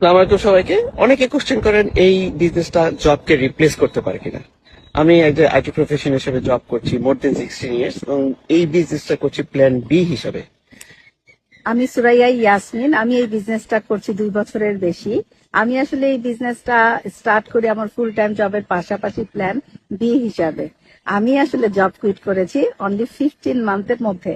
আসসালামু সবাইকে। অনেকে কোশ্চেন করেন এই বিজনেসটা জবকে রিপ্লেস করতে পারে কিনা। আমি একজন আইটি প্রফেশন হিসেবে জব করছি মোর দেন 16 ইয়ার্স এবং এই বিজনেসটা করছি প্ল্যান বি হিসাবে। আমি সুরাইয়া ইয়াসমিন। আমি এই বিজনেসটা করছি 2 বছরের বেশি। আমি আসলে এই বিজনেসটা স্টার্ট করি আমার ফুল টাইম জবের পাশাপাশি প্ল্যান বি হিসাবে। আমি আসলে জব কুইট করেছি অনলি 15 মান্থের মধ্যে।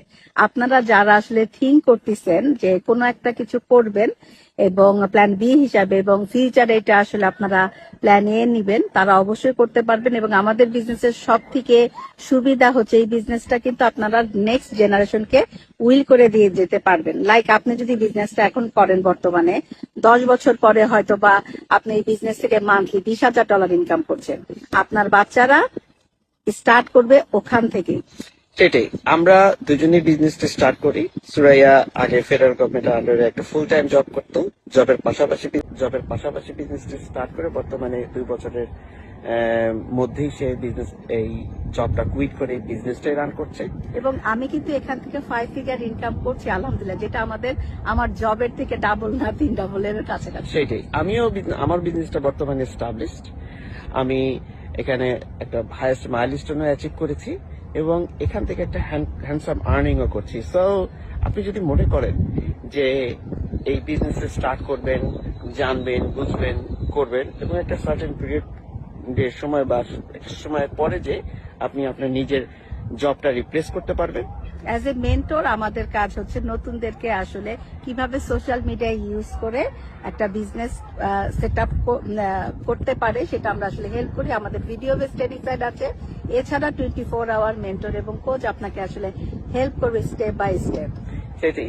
আপনারা যারা আসলে থিঙ্ক করতেছেন যে কোনো একটা কিছু করবেন এবং প্ল্যান বি হিসাবে এবং ফিউচারে এটা আসলে আপনারা প্ল্যান এ নিবেন, তারা অবশ্যই করতে পারবেন। এবং আমাদের বিজনেসের সব থেকে সুবিধা হচ্ছে এই বিজনেসটা কিন্তু আপনারা নেক্সট জেনারেশনকে উইল করে দিয়ে যেতে পারবেন। লাইক আপনি যদি বিজনেসটা এখন করেন বর্তমানে 10 বছর পরে হয়তো বা আপনি এই বিজনেস থেকে মান্থলি $20,000 ইনকাম করছেন, আপনার বাচ্চারা স্টার্ট করবে ওখান থেকে। সেটাই, আমরা দুজনেই বিজনেসটা স্টার্ট করি। সুরাইয়া আগে ফেডারেল গভর্নমেন্টের আন্ডারে একটা ফুল টাইম জব করতো, জবের পাশাপাশি বিজনেসটা স্টার্ট করে বর্তমানে 2 বছরের মধ্যেই সে বিজনেস এই জবটা কুইট করে বিজনেসটাই রান করছে। এবং আমি কিন্তু এখান থেকে 5 ফিগার ইনকাম করছি আলহামদুলিল্লাহ, যেটা আমার জবের থেকে ডাবল না 3 ডাবলের কাছাকাছি। সেটাই, আমার বিজনেসটা বর্তমানে এস্টাবলিশড। আমি এখানে একটা হাইয়েস্ট মাইলস্টোনও অ্যাচিভ করেছি এবং এখান থেকে একটা হ্যান্ডসাম আর্নিংও করছি। সো আপনি যদি মনে করেন যে এই বিজনেস স্টার্ট করবেন, জানবেন, বুঝবেন, করবেন এবং একটা সার্টেন পিরিয়ড সময় বা একটা সময়ের পরে যে আপনি আপনার নিজের জবটা রিপ্লেস করতে পারবেন। অ্যাজ এ মেন্টর আমাদের কাজ হচ্ছে নতুনদেরকে আসলে কিভাবে সোশ্যাল মিডিয়া ইউজ করে একটা বিজনেস সেট আপ করতে পারে সেটা আমরা আসলে হেল্প করি। আমাদের ভিডিও বেস ট্রেনিং সাইট আছে, এছাড়া 24 আওয়ার মেন্টর এবং কোচ আপনাকে আসলে হেল্প করবে স্টেপ বাই স্টেপ। সেটাই।